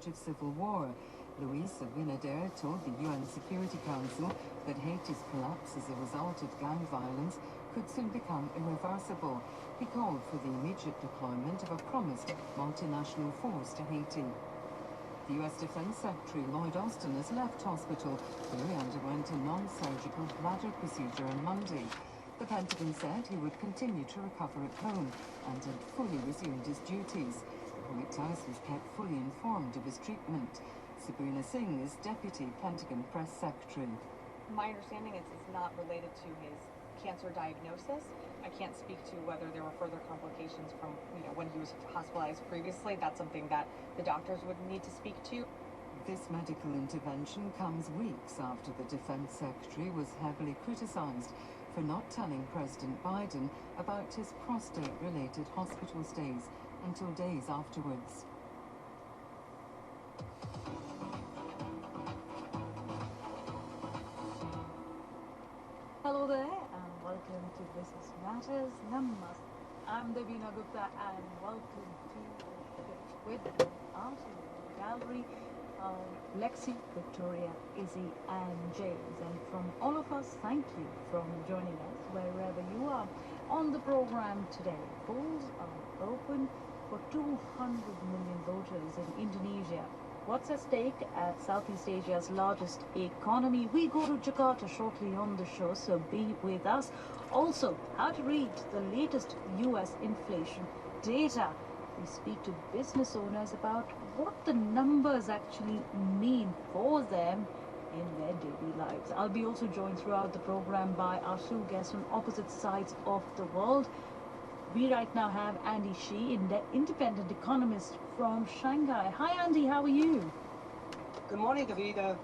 of civil war. Luis Abinader told the UN Security Council that Haiti's collapse as a result of gang violence could soon become irreversible. He called for the immediate deployment of a promised multinational force to Haiti. The U.S. Defense Secretary Lloyd Austin has left hospital where he underwent a non-surgical bladder procedure on Monday. The Pentagon said he would continue to recover at home and had fully resumed his duties. The White House was kept fully informed of his treatment. Sabrina Singh is Deputy Pentagon Press Secretary. My understanding is it's not related to his cancer diagnosis. I can't speak to whether there were further complications from when he was hospitalized previously. That's something that the doctors would need to speak to. This medical intervention comes weeks after the Defense Secretary was heavily criticized for not telling President Biden about his prostate-related hospital stays until days afterwards. Hello there and welcome to Business Matters. Namaste. I'm Devina Gupta and welcome to with Art Gallery, Lexi, Victoria, Izzy and James. And from all of us, thank you for joining us wherever you are. On the program today, polls are open for 200 million voters in Indonesia. What's at stake at Southeast Asia's largest economy? We go to Jakarta shortly on the show, so be with us. Also, how to read the latest US inflation data. We speak to business owners about what the numbers actually mean for them in their daily lives. I'll be also joined throughout the program by our two guests on opposite sides of the world. We right now have Andy Shi, independent economist from Shanghai. Hi Andy, how are you? Good morning, Davida.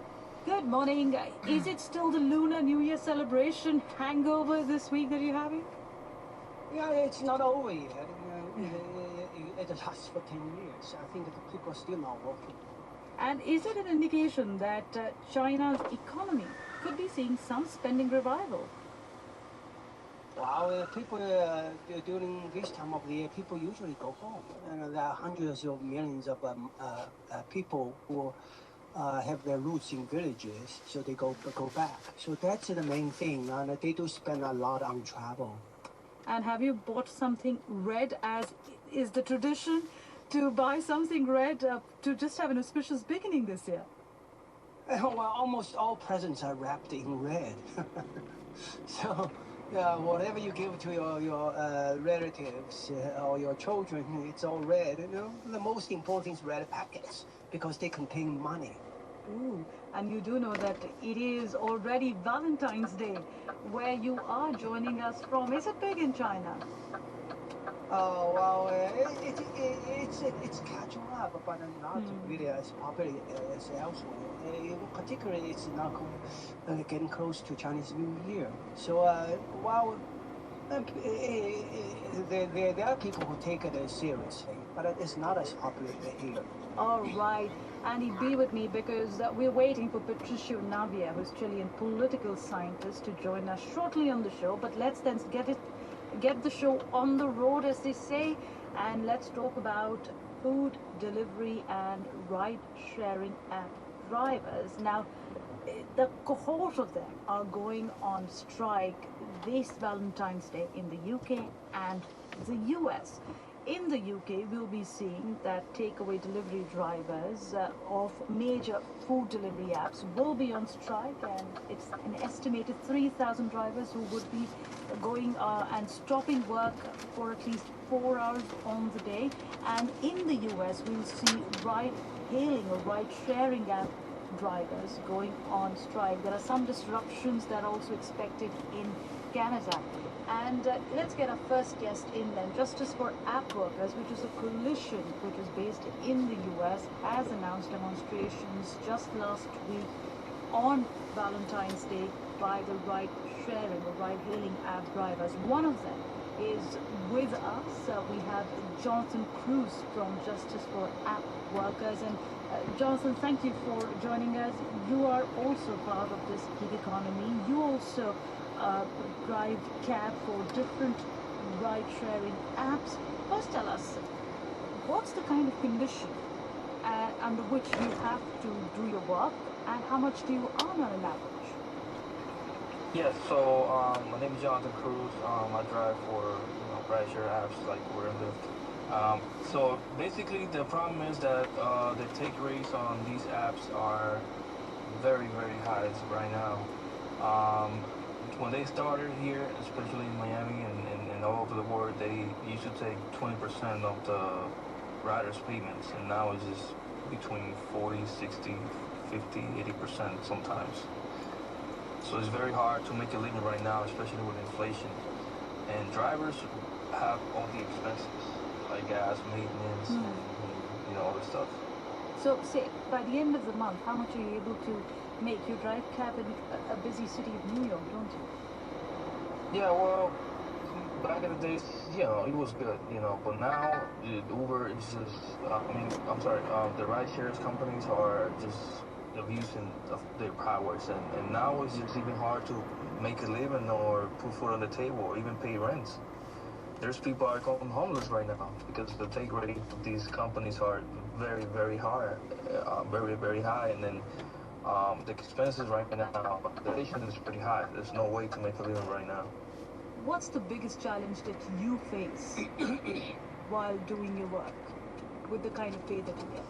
Good morning. Is it still the Lunar New Year celebration hangover this week that you're having? Yeah, it's not over yet. It lasts for 10 years. I think the people are still not working. And is it an indication that China's economy could be seeing some spending revival? Wow, people during this time of the year, people usually go home. And there are hundreds of millions of people who have their roots in villages, so they go back. So that's the main thing, and they do spend a lot on travel. And have you bought something red, as is the tradition, to buy something red to just have an auspicious beginning this year? Well, almost all presents are wrapped in red. So whatever you give to your relatives or your children, it's all red. The most important is red packets because they contain money. Ooh, and you do know that it is already Valentine's Day, where you are joining us from. Is it big in China? Oh, well, it's catching up, but not really as popular as elsewhere. Particularly, it's not getting close to Chinese New Year. So, there are people who take it seriously, but it's not as popular here. All right. Andy, be with me because we're waiting for Patricio Navia, who's Chilean political scientist, to join us shortly on the show. But let's then get the show on the road, as they say, and let's talk about food delivery and ride-sharing app drivers. Now, the cohort of them are going on strike this Valentine's Day in the UK and the US. In the UK, we'll be seeing that takeaway delivery drivers of major food delivery apps will be on strike, and it's an estimated 3,000 drivers who would be going and stopping work for at least 4 hours on the day. And in the US, we'll see ride-hailing or ride-sharing app drivers going on strike. There are some disruptions that are also expected in Canada. And let's get our first guest in then. Justice for App Workers, which is a coalition which is based in the US, has announced demonstrations just last week on Valentine's Day by the ride-sharing or ride-hailing app drivers. One of them is with us. We have Jonathan Cruz from Justice for App Workers. And Jonathan, thank you for joining us. You are also part of this gig economy. You also drive cab for different ride-sharing apps. First, tell us, what's the kind of condition under which you have to do your work, and how much do you earn on an average? Yes, so my name is Jonathan Cruz. I drive for rideshare apps like Uber and Lyft. So basically, the problem is that the take rates on these apps are very, very high right now. When they started here, especially in Miami and all over the world, they used to take 20% of the riders' payments, and now it's just between 40, 60, 50, 80% sometimes. So it's very hard to make a living right now, especially with inflation. And drivers have all the expenses, like gas, maintenance, and all the stuff. So, say, by the end of the month, how much are you able to make? You drive cab in a busy city of New York, don't you? Yeah, well, back in the days, it was good, but now Uber is just, the ride shares companies are just abusing of their powers, and now it's just even hard to make a living or put food on the table or even pay rent. There's people are going homeless right now because the take rate of these companies are very, very high, very, very high, and then the expenses right now, the inflation is pretty high. There's no way to make a living right now. What's the biggest challenge that you face while doing your work with the kind of pay that you get?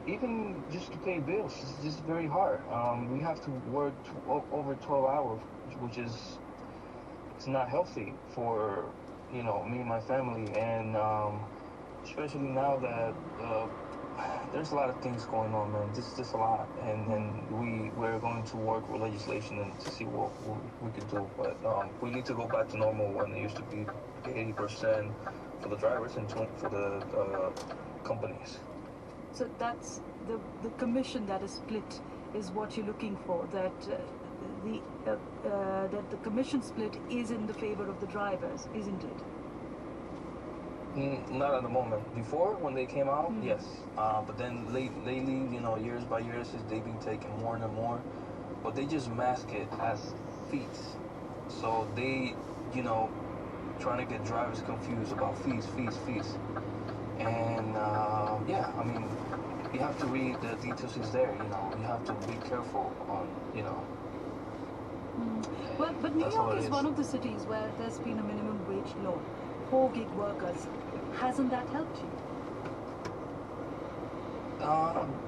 Even just to pay bills, it's just very hard. We have to work over 12 hours, which is it's not healthy for me and my family, and especially now that there's a lot of things going on, man. Just a lot, and we're going to work with legislation and to see what we can do. But we need to go back to normal when it used to be 80% for the drivers and 20% for the companies. So that's the commission that is split is what you're looking for. That the commission split is in the favor of the drivers, isn't it? Not at the moment. Before, when they came out, yes. But then lately, years by years, they've been taking more and more. But they just mask it as fees. So they, trying to get drivers confused about fees. And you have to read the details is there. You have to be careful on, Well, but New York is one of the cities where there's been a minimum wage law for gig workers. Hasn't that helped you?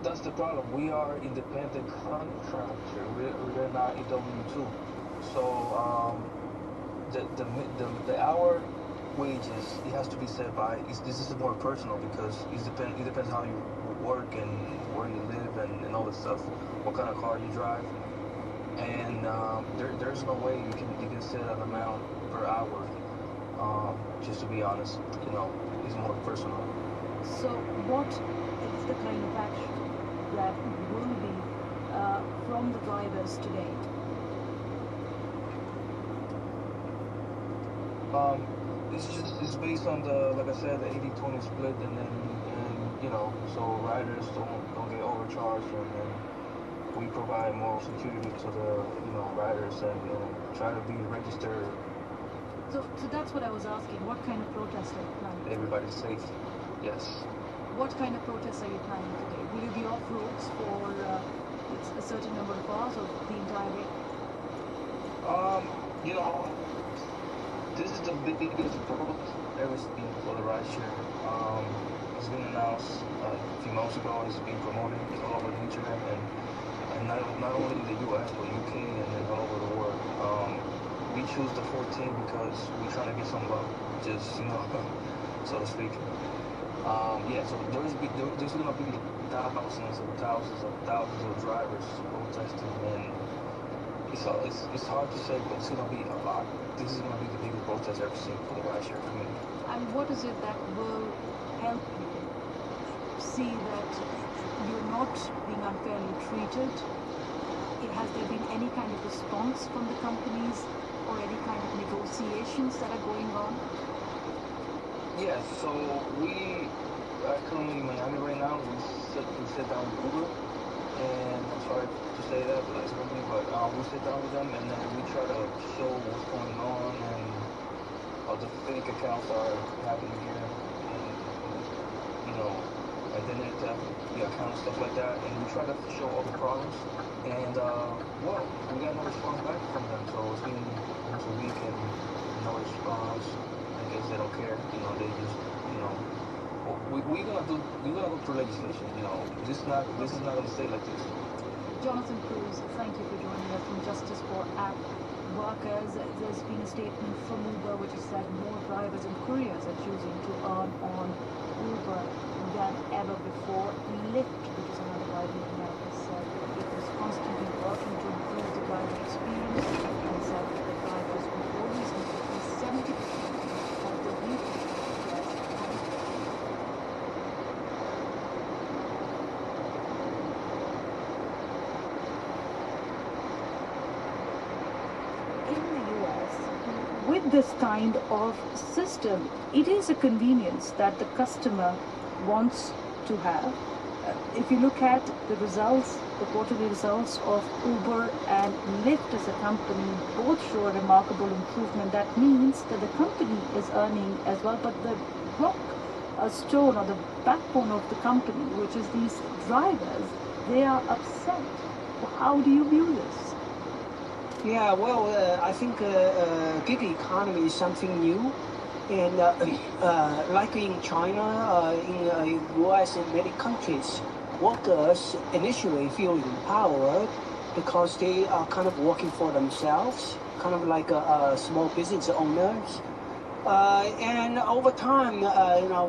That's the problem. We are independent contractor. We're not a W-2. So the hour wages, it has to be set by. This is more personal because it depends how you work and where you live and all this stuff. What kind of car you drive, and there's no way you can set an amount per hour. Just to be honest, it's more personal. So what is the kind of action that will be from the drivers today? It's based on like I said, the 80-20 split, and so riders don't get overcharged, and then we provide more security to the riders and try to be registered. So that's what I was asking. What kind of protest are you planning? Everybody's safe. Yes. What kind of protests are you planning today? Will you be off roads for a certain number of hours or the entire day? This is the biggest protest ever seen for the rideshare. It's been announced a few months ago. It's been promoted all over the internet and not only in the U.S. but UK and then all over the world. We choose the 14 because we're trying to get some love, just so to speak. So there's going to be thousands of drivers protesting, and it's hard to say, but it's going to be a lot. This is going to be the biggest protest I've ever seen for the rideshare community. And what is it that will help you see that you're not being unfairly treated? Has there been any kind of response from the companies or any kind of negotiations that are going on? Yes, so we are currently in Miami right now. We sit down with Uber, and I'm sorry to say that, but it's a company, but we sit down with them and then we try to show what's going on and how the fake accounts are happening here, and identity, the account, stuff like that, and we try to show all the problems. And well, we got no response back from them, so it's been almost a week and no response. I guess they don't care. They just, we're gonna go through legislation. This is not gonna stay like this. Jonathan Cruz, thank you for joining us from Justice for App Workers. There's been a statement from Uber which has said more drivers and couriers are choosing to earn on Uber than ever before. Lyft, which is another rider in America, said that it was constantly working to improve the driver experience and said that the drivers would always make at least 70% of the weekly with this kind of system, it is a convenience that the customer wants to have. If you look at the results, the quarterly results of Uber and Lyft as a company, both show a remarkable improvement. That means that the company is earning as well, but the stone or the backbone of the company, which is these drivers, they are upset. How do you view this? Yeah, well, I think gig economy is something new. And like in China, in US and many countries, workers initially feel empowered because they are kind of working for themselves, kind of like small business owners. And over time,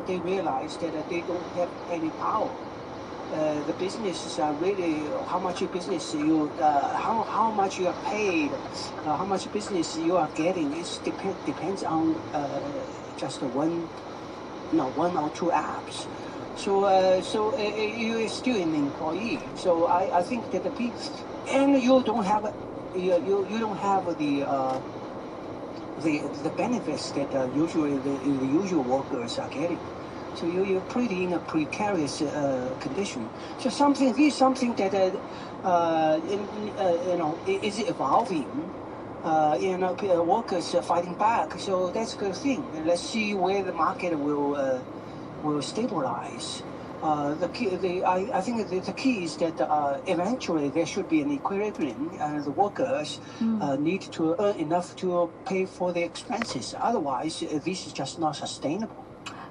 they realize that they don't have any power. The businesses are really how much business you how much you are paid, how much business you are getting. It depends on just one or two apps. So you are still an employee. So I think that the people, and you don't have you don't have the benefits that usually the usual workers are getting. So you're pretty in a precarious condition. So this is something that is evolving. Workers are fighting back. So that's a good thing. And let's see where the market will stabilize. I think the key is that eventually there should be an equilibrium. The workers need to earn enough to pay for their expenses. Otherwise, this is just not sustainable.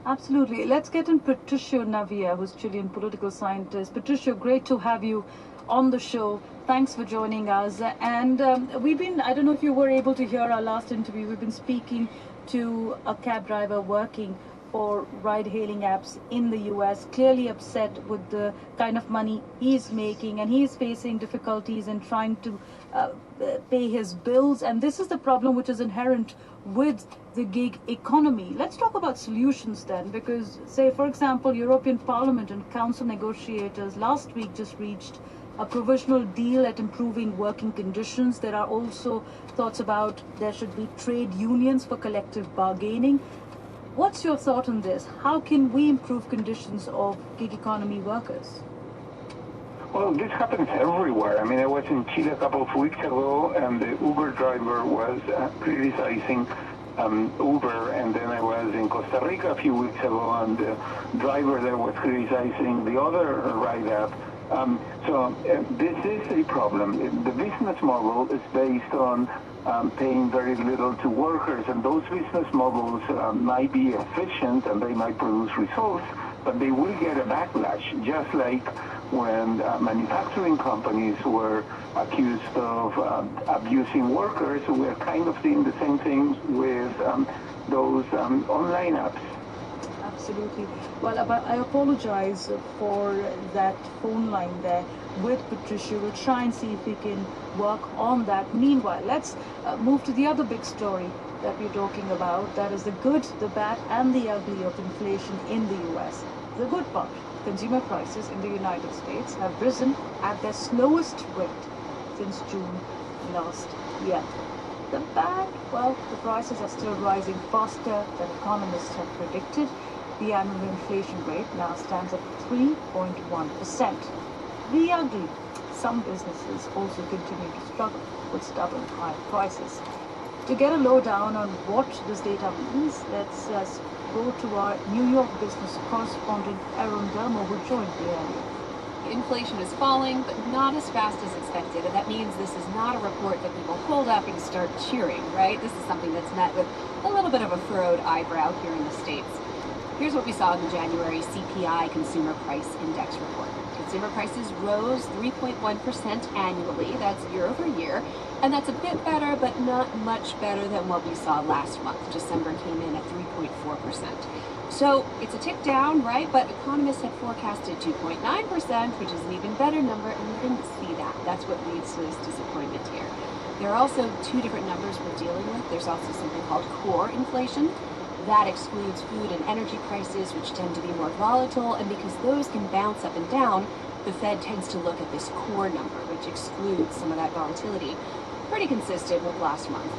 Absolutely. Let's get in Patricio Navia, who's Chilean political scientist. Patricio, great to have you on the show. Thanks for joining us. And I don't know if you were able to hear our last interview, we've been speaking to a cab driver working for ride-hailing apps in the US, clearly upset with the kind of money he's making, and he's facing difficulties in trying to pay his bills. And this is the problem which is inherent with the gig economy. Let's talk about solutions then, because say, for example, European Parliament and Council negotiators last week just reached a provisional deal at improving working conditions. There are also thoughts about there should be trade unions for collective bargaining. What's your thought on this? How can we improve conditions of gig economy workers? Well, this happens everywhere. I mean, I was in Chile a couple of weeks ago, and the Uber driver was criticizing Uber, and then I was in Costa Rica a few weeks ago, and the driver there was criticizing the other ride app. So this is a problem. The business model is based on paying very little to workers, and those business models might be efficient and they might produce results, but they will get a backlash, just like when manufacturing companies were accused of abusing workers. We're kind of seeing the same thing with those online apps. Absolutely. Well, I apologize for that phone line there with Patricia. We'll try and see if we can work on that. Meanwhile, let's move to the other big story that we're talking about. That is the good, the bad, and the ugly of inflation in the US. The good part, consumer prices in the United States have risen at their slowest rate since June last year. The bad, well, the prices are still rising faster than economists have predicted. The annual inflation rate now stands at 3.1%. The ugly, some businesses also continue to struggle with stubborn high prices. To get a lowdown on what this data means, let's go to our New York business correspondent Aaron Delmore, who joined me earlier. Inflation is falling, but not as fast as expected, and that means this is not a report that people hold up and start cheering, right? This is something that's met with a little bit of a furrowed eyebrow here in the States. Here's what we saw in the January CPI Consumer Price Index report. Consumer prices rose 3.1% annually, that's year over year, and that's a bit better, but not much better than what we saw last month. December came in at 3.4%. So it's a tick down, right? But economists had forecasted 2.9%, which is an even better number, and we didn't see that. That's what leads to this disappointment here. There are also two different numbers we're dealing with. There's also something called core inflation. That excludes food and energy prices, which tend to be more volatile, and because those can bounce up and down, the Fed tends to look at this core number, which excludes some of that volatility. Pretty consistent with last month.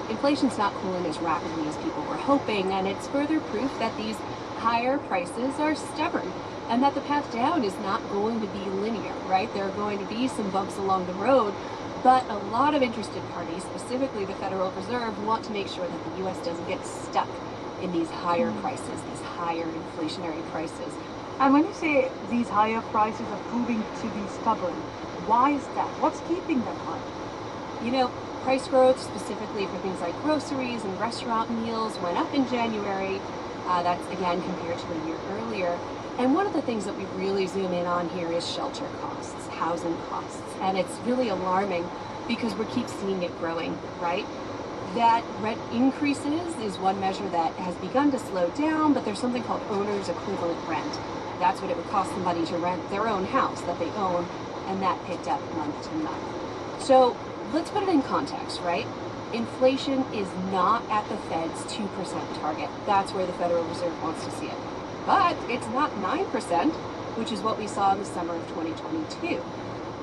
Inflation's not cooling as rapidly as people were hoping, and it's further proof that these higher prices are stubborn and that the path down is not going to be linear, right? There are going to be some bumps along the road, but a lot of interested parties, specifically the Federal Reserve, want to make sure that the U.S. doesn't get stuck in these higher prices, these higher inflationary prices. And when you say these higher prices are proving to be stubborn, why is that? What's keeping them high? You know, price growth, specifically for things like groceries and restaurant meals, went up in January. That's, again, compared to a year earlier. And one of the things that we really zoom in on here is shelter costs, housing costs. And it's really alarming because we keep seeing it growing, right? That rent increases is one measure that has begun to slow down, but there's something called owner's equivalent rent. That's what it would cost somebody to rent their own house that they own, and that picked up month to month. So let's put it in context, right? Inflation is not at the Fed's 2% target. That's where the Federal Reserve wants to see it. But it's not 9%, which is what we saw in the summer of 2022.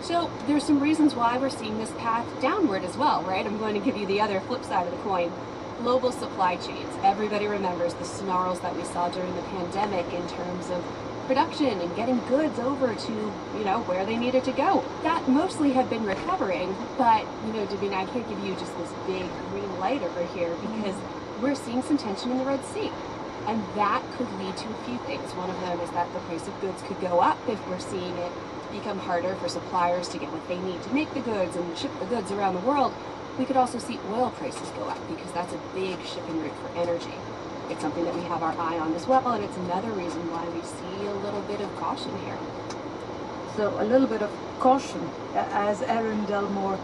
So there's some reasons why we're seeing this path downward as well, right? I'm going to give you the other flip side of the coin. Global supply chains. Everybody remembers the snarls that we saw during the pandemic in terms of production and getting goods over to, where they needed to go. That mostly have been recovering, but, Davina, I can't give you just this big green light over here because we're seeing some tension in the Red Sea. And that could lead to a few things. One of them is that the price of goods could go up if we're seeing it become harder for suppliers to get what they need to make the goods and ship the goods around the world. We could also see oil prices go up because that's a big shipping route for energy. It's something that we have our eye on as well, and it's another reason why we see a little bit of caution here. So a little bit of caution, as Aaron Delmore,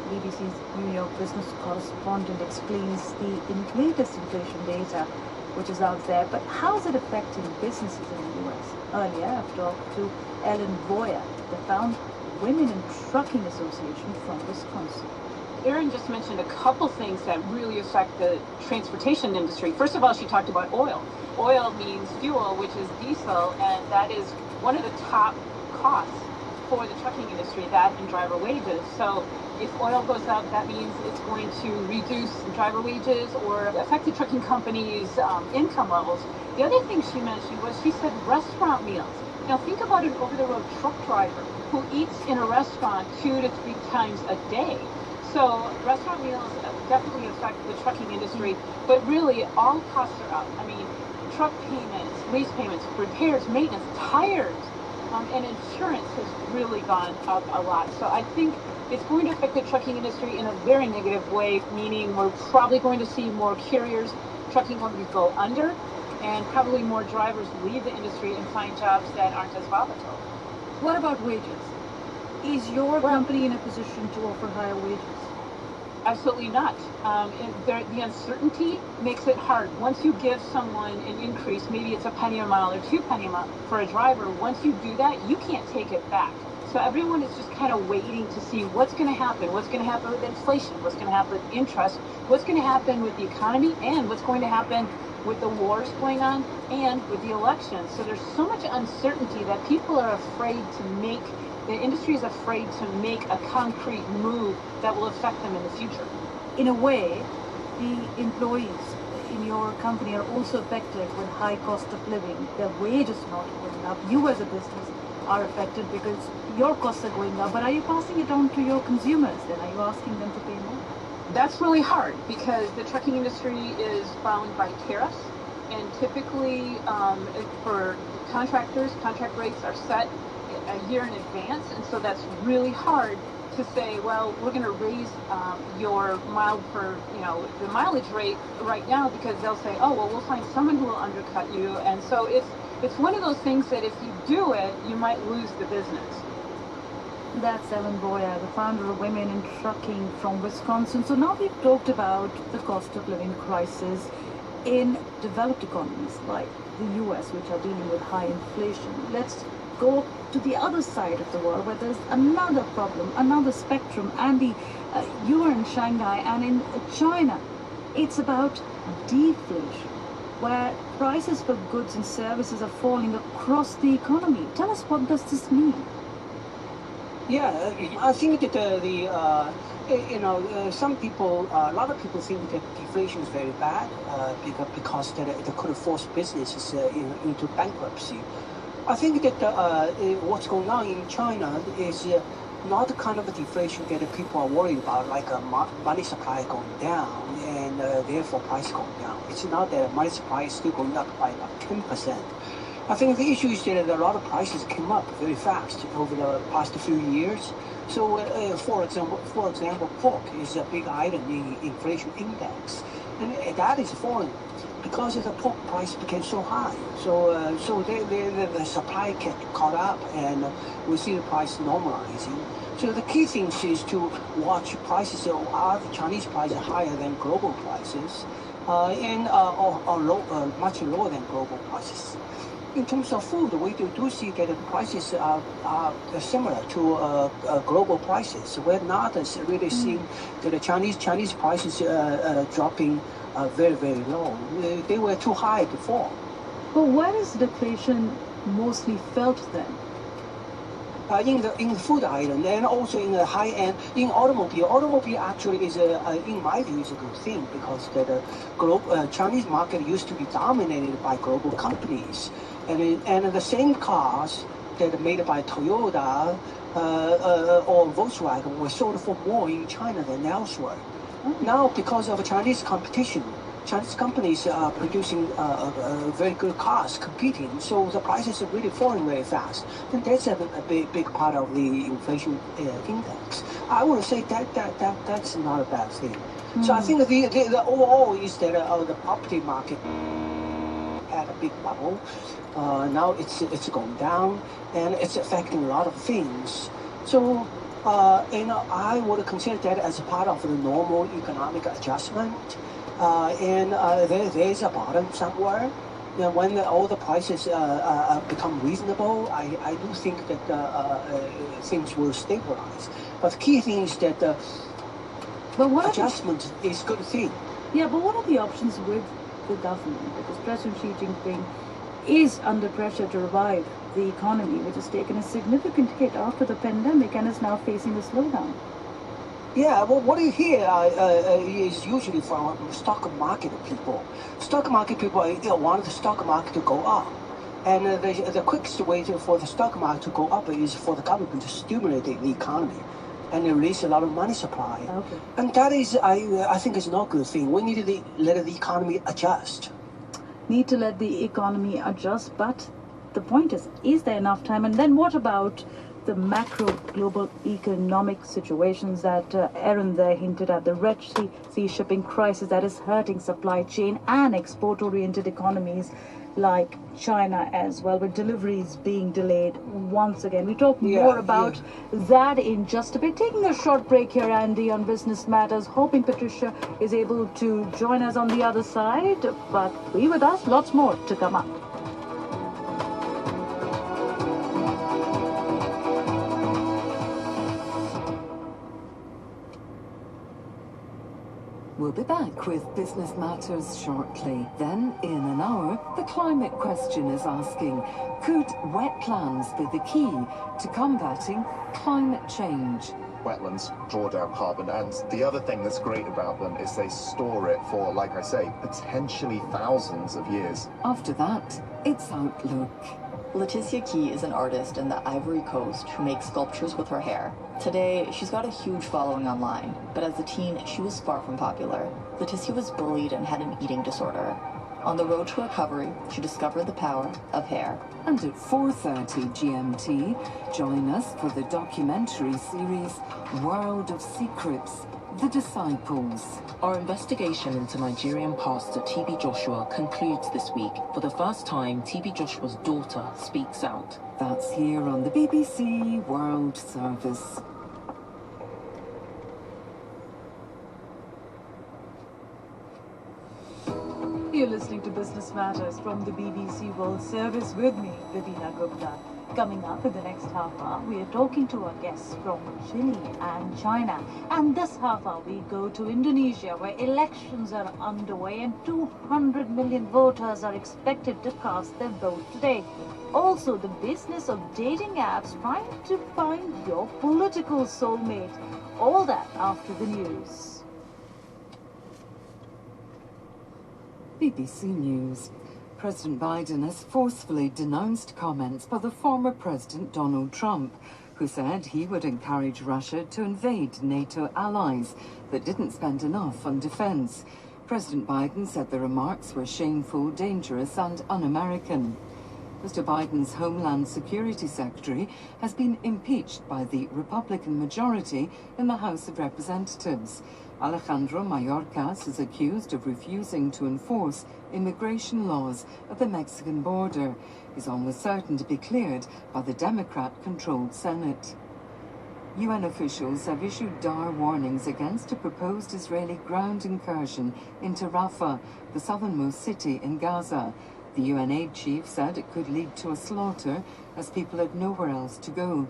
BBC's New York business correspondent, explains the latest inflation data which is out there. But how is it affecting businesses in the U.S.? Earlier, I've talked to Ellen Boyer, the founder of Women in Trucking Association from Wisconsin. Erin just mentioned a couple things that really affect the transportation industry. First of all, she talked about oil. Oil means fuel, which is diesel, and that is one of the top costs for the trucking industry, that and driver wages. So if oil goes up, that means it's going to reduce driver wages or affect the trucking companies' income levels. The other thing she mentioned was she said restaurant meals. Now think about an over-the-road truck driver who eats in a restaurant 2 to 3 times a day. So restaurant meals definitely affect the trucking industry, but really all costs are up. I mean, truck payments, lease payments, repairs, maintenance, tires, and insurance has really gone up a lot. So I think it's going to affect the trucking industry in a very negative way, meaning we're probably going to see more carriers, trucking companies go under, and probably more drivers leave the industry and find jobs that aren't as volatile. What about wages? Is your company in a position to offer higher wages? Absolutely not. The uncertainty makes it hard. Once you give someone an increase, maybe it's a penny a mile or 2 penny a mile for a driver, once you do that, you can't take it back. So everyone is just kind of waiting to see what's going to happen. What's going to happen with inflation? What's going to happen with interest? What's going to happen with the economy? And what's going to happen with the wars going on and with the elections? So there's so much uncertainty that people are afraid to make. The industry is afraid to make a concrete move that will affect them in the future. In a way, the employees in your company are also affected with high cost of living. Their wages not going up. You as a business are affected because your costs are going up. But are you passing it on to your consumers then? Are you asking them to pay more? That's really hard because the trucking industry is bound by tariffs. and typically for contractors, contract rates are set a year in advance, and so that's really hard to say, well, we're going to raise your the mileage rate right now, because they'll say, oh, well, we'll find someone who will undercut you. And so it's one of those things that if you do it, you might lose the business. That's Ellen Boyer, the founder of Women in Trucking from Wisconsin. So now we've talked about the cost of living crisis in developed economies like the US, which are dealing with high inflation. Let's go to the other side of the world where there's another problem, another spectrum. Andy, you are in Shanghai, and in China, it's about deflation, where prices for goods and services are falling across the economy. Tell us, what does this mean? Yeah, I think that some people, a lot of people think that deflation is very bad because that it could force businesses into bankruptcy. I think that what's going on in China is not the kind of deflation that people are worried about, like money supply going down and therefore price going down. It's not that money supply is still going up by about 10%. I think the issue is that a lot of prices came up very fast over the past few years. So, for example, pork is a big item in the inflation index, and that is falling because the pork price became so high. So the supply kept caught up, and we see the price normalizing. So the key thing is to watch prices. Are the Chinese prices higher than global prices, or much lower than global prices? In terms of food, we do see that the prices are similar to global prices. We're not really seeing that the Chinese prices dropping very, very low. They were too high before. But where is deflation mostly felt then? In the food item, and also in the high end, in automobile. Automobile actually is in my view, is a good thing, because the Chinese market used to be dominated by global companies, and the same cars that are made by Toyota or Volkswagen were sold for more in China than elsewhere. Now, because of Chinese competition, Chinese companies are producing very good cars, competing, so the prices are really falling very fast. And that's a big part of the inflation index. I would say that's not a bad thing. So I think the overall is that the property market had a big bubble. Now it's going down, and it's affecting a lot of things. So I would consider that as a part of the normal economic adjustment. And there's a bottom somewhere. When all the prices become reasonable, I do think that things will stabilize. But the key thing is that adjustment is a good thing. Yeah, but what are the options with the government? Because President Xi Jinping is under pressure to revive the economy, which has taken a significant hit after the pandemic and is now facing a slowdown. Yeah, well, what you hear is usually from stock market people. Stock market people want the stock market to go up. And the quickest way for the stock market to go up is for the government to stimulate the economy and release a lot of money supply. Okay. And that is, I think, is not a good thing. We need to let the economy adjust. Need to let the economy adjust, but the point is there enough time? And then what about the macro global economic situations that Aaron there hinted at, the Red Sea shipping crisis that is hurting supply chain and export-oriented economies like China as well, with deliveries being delayed once again. We talk more about that in just a bit. Taking a short break here, Andy, on Business Matters, hoping Patricia is able to join us on the other side, but be with us, lots more to come up. We'll be back with Business Matters shortly. Then, in an hour, the climate question is asking, could wetlands be the key to combating climate change? Wetlands draw down carbon, and the other thing that's great about them is they store it for, like I say, potentially thousands of years. After that, it's Outlook. Leticia Key is an artist in the Ivory Coast who makes sculptures with her hair. Today, she's got a huge following online, but as a teen, she was far from popular. Leticia was bullied and had an eating disorder. On the road to recovery, she discovered the power of hair. And at 4:30 GMT, join us for the documentary series World of Secrets, The Disciples. Our investigation into Nigerian pastor TB Joshua concludes this week. For the first time, TB Joshua's daughter speaks out. That's here on the BBC World Service. You're listening to Business Matters from the BBC World Service with me, Vivina Gupta. Coming up in the next half hour, we are talking to our guests from Chile and China. And this half hour, we go to Indonesia, where elections are underway and 200 million voters are expected to cast their vote today. Also, the business of dating apps trying to find your political soulmate. All that after the news. BBC News. President Biden has forcefully denounced comments by the former President Donald Trump, who said he would encourage Russia to invade NATO allies that didn't spend enough on defense. President Biden said the remarks were shameful, dangerous and un-American. Mr. Biden's Homeland Security Secretary has been impeached by the Republican majority in the House of Representatives. Alejandro Mayorkas is accused of refusing to enforce immigration laws at the Mexican border. He's almost certain to be cleared by the Democrat-controlled Senate. UN officials have issued dire warnings against a proposed Israeli ground incursion into Rafah, the southernmost city in Gaza. The UN aid chief said it could lead to a slaughter as people had nowhere else to go.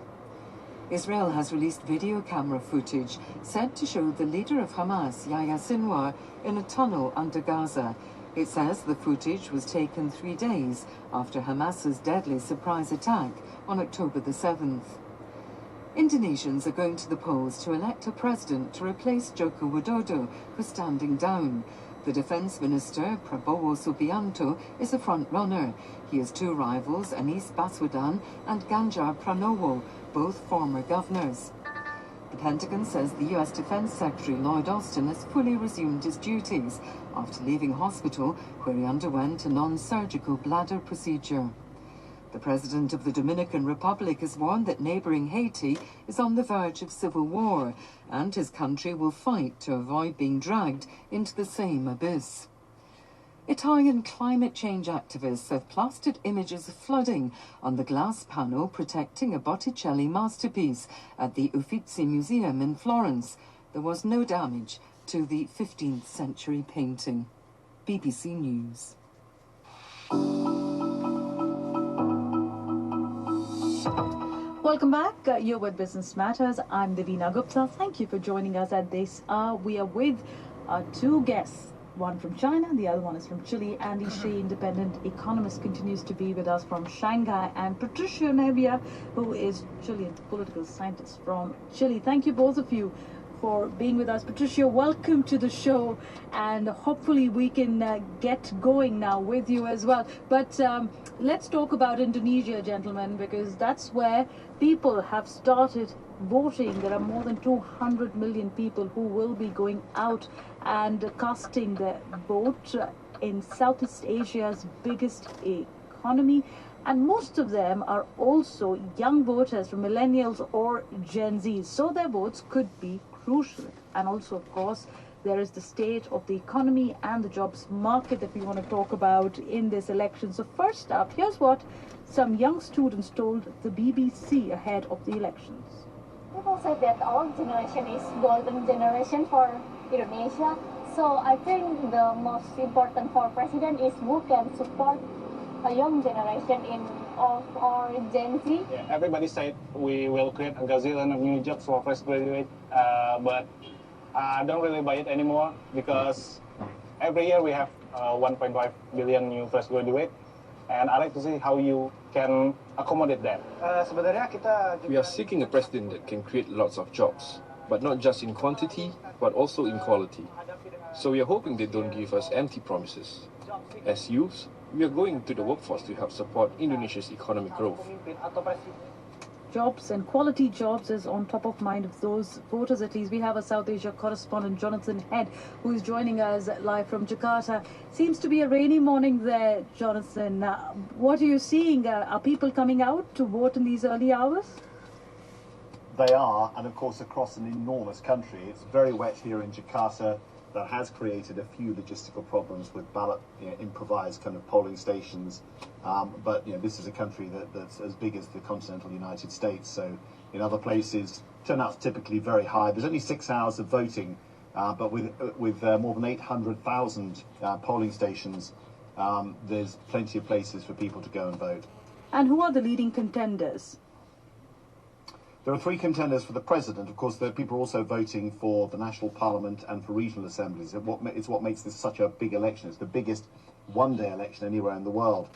Israel has released video camera footage said to show the leader of Hamas, Yahya Sinwar, in a tunnel under Gaza. It says the footage was taken 3 days after Hamas's deadly surprise attack on October the 7th. Indonesians are going to the polls to elect a president to replace Joko Widodo, who's standing down. The Defence Minister, Prabowo Subianto, is a front-runner. He has two rivals, Anies Baswedan and Ganjar Pranowo, both former governors. The Pentagon says the US Defense Secretary Lloyd Austin has fully resumed his duties after leaving hospital where he underwent a non-surgical bladder procedure. The President of the Dominican Republic has warned that neighbouring Haiti is on the verge of civil war and his country will fight to avoid being dragged into the same abyss. Italian climate change activists have plastered images of flooding on the glass panel protecting a Botticelli masterpiece at the Uffizi Museum in Florence. There was no damage to the 15th century painting. BBC News. Welcome back. You're with Business Matters. I'm Divina Gupta. Thank you for joining us at this hour. We are with our two guests. One from China, the other one is from Chile. Andy Shea, independent economist, continues to be with us from Shanghai, and Patricio Navia, who is Chilean political scientist from Chile. Thank you both of you for being with us. Patricio, welcome to the show, and hopefully we can get going now with you as well. But let's talk about Indonesia, gentlemen, because that's where people have started voting. There are more than 200 million people who will be going out and casting their vote in Southeast Asia's biggest economy. And most of them are also young voters from millennials or Gen Z. So their votes could be crucial. And also, of course, there is the state of the economy and the jobs market that we want to talk about in this election. So first up, here's what some young students told the BBC ahead of the elections. People say that our generation is golden generation for Indonesia. So I think the most important for president is who can support a young generation of our Gen Z. Yeah, everybody said we will create a gazillion of new jobs for fresh graduates, but I don't really buy it anymore because every year we have 1.5 billion new fresh graduates, and I like to see how you can accommodate that. We are seeking a president that can create lots of jobs, but not just in quantity, but also in quality. So we are hoping they don't give us empty promises. As youths, we are going to the workforce to help support Indonesia's economic growth. jobs and quality jobs is on top of mind of those voters. At least we have a South Asia correspondent, Jonathan Head, who is joining us live from Jakarta. Seems to be a rainy morning there, Jonathan. What are you seeing? Are people coming out to vote in these early hours? They are, and of course across an enormous country. It's very wet here in Jakarta. That has created a few logistical problems with ballot, improvised kind of polling stations. But this is a country that's as big as the continental United States. So in other places, turnout's typically very high. There's only 6 hours of voting, but with more than 800,000 polling stations, there's plenty of places for people to go and vote. And who are the leading contenders? There are 3 contenders for the president. Of course, there are people also voting for the national parliament and for regional assemblies. It's what makes this such a big election. It's the biggest one-day election anywhere in the world.